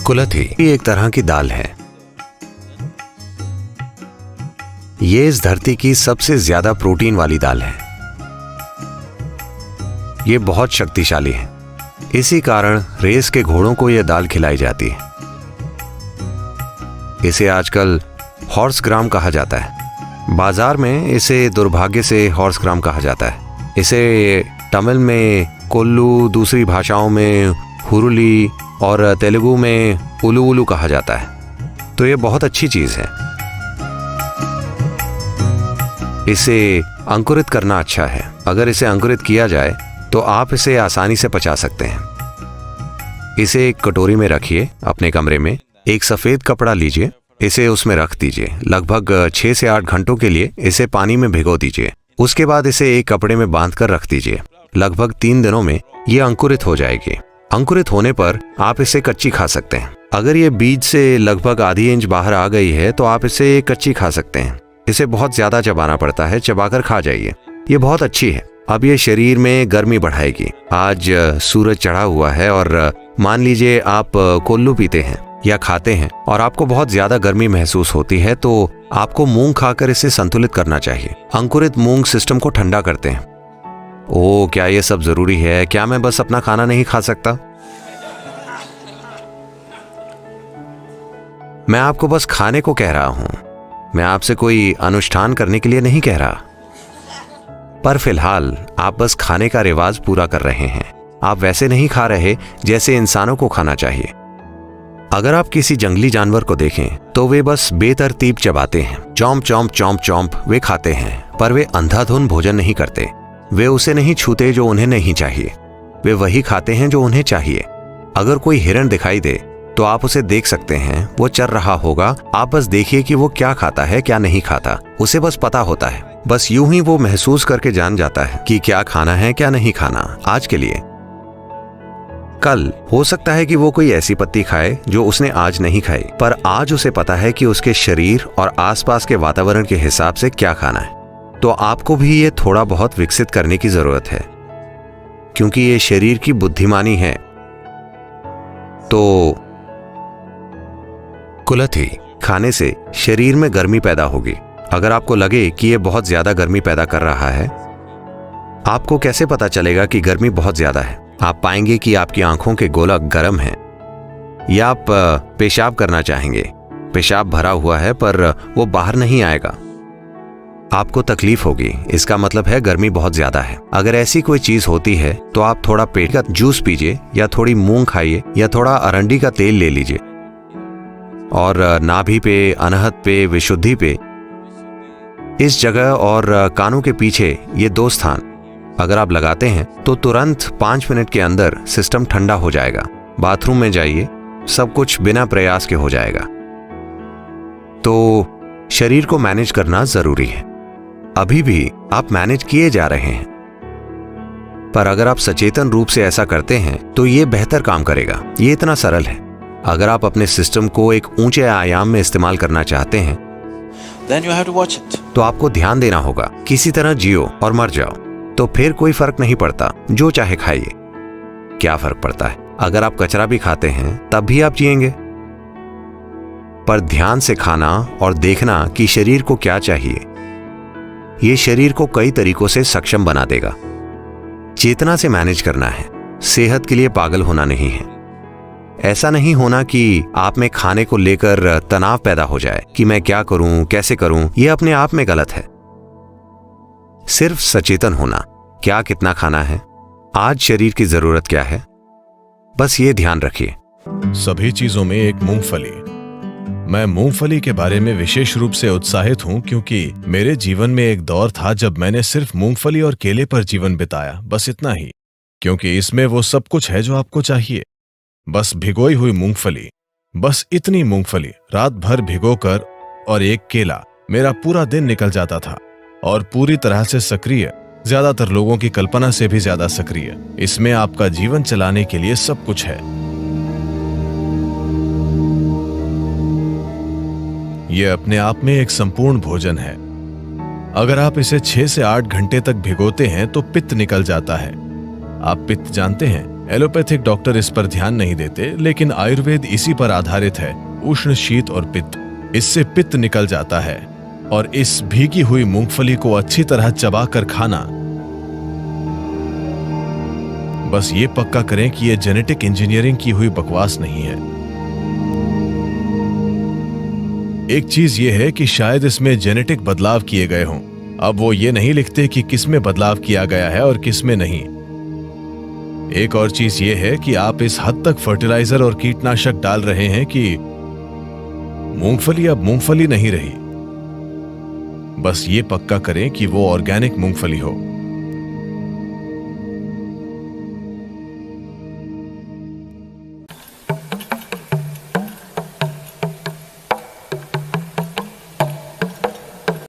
कुलथी एक तरह की दाल है। ये इस धरती की सबसे ज्यादा प्रोटीन वाली दाल है। ये बहुत शक्तिशाली है। इसी कारण रेस के घोड़ों को यह दाल खिलाई जाती है। इसे आजकल हॉर्स ग्राम कहा जाता है। बाजार में इसे दुर्भाग्य से हॉर्स ग्राम कहा जाता है। इसे तमिल में कोल्लू, दूसरी भाषाओं में हुरुली और तेलुगु में उलू उलू कहा जाता है। तो ये बहुत अच्छी चीज है। इसे अंकुरित करना अच्छा है। अगर इसे अंकुरित किया जाए तो आप इसे आसानी से पचा सकते हैं। इसे एक कटोरी में रखिए अपने कमरे में। एक सफेद कपड़ा लीजिए, इसे उसमें रख दीजिए। लगभग 6 से 8 घंटों के लिए इसे पानी में भिगो दीजिए। उसके बाद इसे एक कपड़े में बांधकर रख दीजिए। लगभग 3 दिनों में ये अंकुरित हो जाएगी। अंकुरित होने पर आप इसे कच्ची खा सकते हैं। अगर ये बीज से लगभग आधी इंच बाहर आ गई है तो आप इसे कच्ची खा सकते हैं। इसे बहुत ज्यादा चबाना पड़ता है, चबाकर खा जाइए। ये बहुत अच्छी है। अब ये शरीर में गर्मी बढ़ाएगी। आज सूरज चढ़ा हुआ है और मान लीजिए आप कोल्लू पीते हैं या खाते हैं और आपको बहुत ज्यादा गर्मी महसूस होती है तो आपको मूंग खाकर इसे संतुलित करना चाहिए। अंकुरित मूंग सिस्टम को ठंडा करते हैं। ओह, क्या ये सब जरूरी है? क्या मैं बस अपना खाना नहीं खा सकता? मैं आपको बस खाने को कह रहा हूं। मैं आपसे कोई अनुष्ठान करने के लिए नहीं कह रहा। पर फिलहाल आप बस खाने का रिवाज पूरा कर रहे हैं। आप वैसे नहीं खा रहे जैसे इंसानों को खाना चाहिए। अगर आप किसी जंगली जानवर को देखें तो वे बस बेतरतीब चबाते हैं। चौंप चौंप चौंप चौंप वे खाते हैं, पर वे अंधाधुंध भोजन नहीं करते। वे उसे नहीं छूते जो उन्हें नहीं चाहिए। वे वही खाते हैं जो उन्हें चाहिए। अगर कोई हिरण दिखाई दे तो आप उसे देख सकते हैं। वो चर रहा होगा। आप बस देखिए कि वो क्या खाता है, क्या नहीं खाता। उसे बस पता होता है। बस यूं ही वो महसूस करके जान जाता है कि क्या खाना है, क्या नहीं खाना आज के लिए। कल हो सकता है कि वो कोई ऐसी पत्ती खाए जो उसने आज नहीं खाई, पर आज उसे पता है कि उसके शरीर और आसपास के वातावरण के हिसाब से क्या खाना है। तो आपको भी ये थोड़ा बहुत विकसित करने की जरूरत है, क्योंकि ये शरीर की बुद्धिमानी है। तो कुलथी खाने से शरीर में गर्मी पैदा होगी। अगर आपको लगे कि ये बहुत ज्यादा गर्मी पैदा कर रहा है, आपको कैसे पता चलेगा कि गर्मी बहुत ज्यादा है? आप पाएंगे कि आपकी आंखों के गोलक गर्म हैं, या आप पेशाब करना चाहेंगे। पेशाब भरा हुआ है पर वो बाहर नहीं आएगा। आपको तकलीफ होगी। इसका मतलब है गर्मी बहुत ज्यादा है। अगर ऐसी कोई चीज होती है तो आप थोड़ा पेट का जूस पीजिए, या थोड़ी मूंग खाइए, या थोड़ा अरंडी का तेल ले लीजिए। और नाभि पे, अनहद पे, विशुद्धि पे, इस जगह और कानों के पीछे ये 2 स्थान अगर आप लगाते हैं तो तुरंत 5 मिनट के अंदर सिस्टम ठंडा हो जाएगा। बाथरूम में जाइए, सब कुछ बिना प्रयास के हो जाएगा। तो शरीर को मैनेज करना जरूरी है। अभी भी आप मैनेज किए जा रहे हैं, पर अगर आप सचेतन रूप से ऐसा करते हैं तो ये बेहतर काम करेगा। ये इतना सरल है। अगर आप अपने सिस्टम को एक ऊंचे आयाम में इस्तेमाल करना चाहते हैं Then you have to watch it. तो आपको ध्यान देना होगा। किसी तरह जियो और मर जाओ, तो फिर कोई फर्क नहीं पड़ता। जो चाहे खाइए, क्या फर्क पड़ता है? अगर आप कचरा भी खाते हैं तब भी आप जिएंगे। पर ध्यान से खाना और देखना कि शरीर को क्या चाहिए, ये शरीर को कई तरीकों से सक्षम बना देगा। चेतना से मैनेज करना है। सेहत के लिए पागल होना नहीं है। ऐसा नहीं होना कि आप में खाने को लेकर तनाव पैदा हो जाए कि मैं क्या करूं, कैसे करूं। यह अपने आप में गलत है। सिर्फ सचेतन होना। क्या कितना खाना है, आज शरीर की जरूरत क्या है, बस ये ध्यान रखिए। सभी चीजों में एक मूंगफली। मैं मूंगफली के बारे में विशेष रूप से उत्साहित हूं क्योंकि मेरे जीवन में एक दौर था जब मैंने सिर्फ मूंगफली और केले पर जीवन बिताया, बस इतना ही। क्योंकि इसमें वो सब कुछ है जो आपको चाहिए। बस भिगोई हुई मूंगफली, बस इतनी मूंगफली रात भर भिगोकर और एक केला, मेरा पूरा दिन निकल जाता था। और पूरी तरह से सक्रिय, ज्यादातर लोगों की कल्पना से भी ज्यादा सक्रिय। इसमें आपका जीवन चलाने के लिए सब कुछ है। यह अपने आप में एक संपूर्ण भोजन है। अगर आप इसे 6 से 8 घंटे तक भिगोते हैं तो पित्त निकल जाता है। आप पित्त जानते हैं? एलोपैथिक डॉक्टर इस पर ध्यान नहीं देते, लेकिन आयुर्वेद इसी पर आधारित है। उष्ण, शीत और पित्त, इससे पित्त निकल जाता है। और इस भीगी हुई मूंगफली को अच्छी तरह चबा कर खाना। बस ये पक्का करें कि ये जेनेटिक इंजीनियरिंग की हुई बकवास नहीं है। एक चीज ये है कि शायद इसमें जेनेटिक बदलाव किए गए हों। अब वो ये नहीं लिखते कि किसमें बदलाव किया गया है और किसमें नहीं। एक और चीज ये है कि आप इस हद तक फर्टिलाइजर और कीटनाशक डाल रहे हैं कि मूंगफली अब मूंगफली नहीं रही। बस ये पक्का करें कि वो ऑर्गेनिक मूंगफली हो।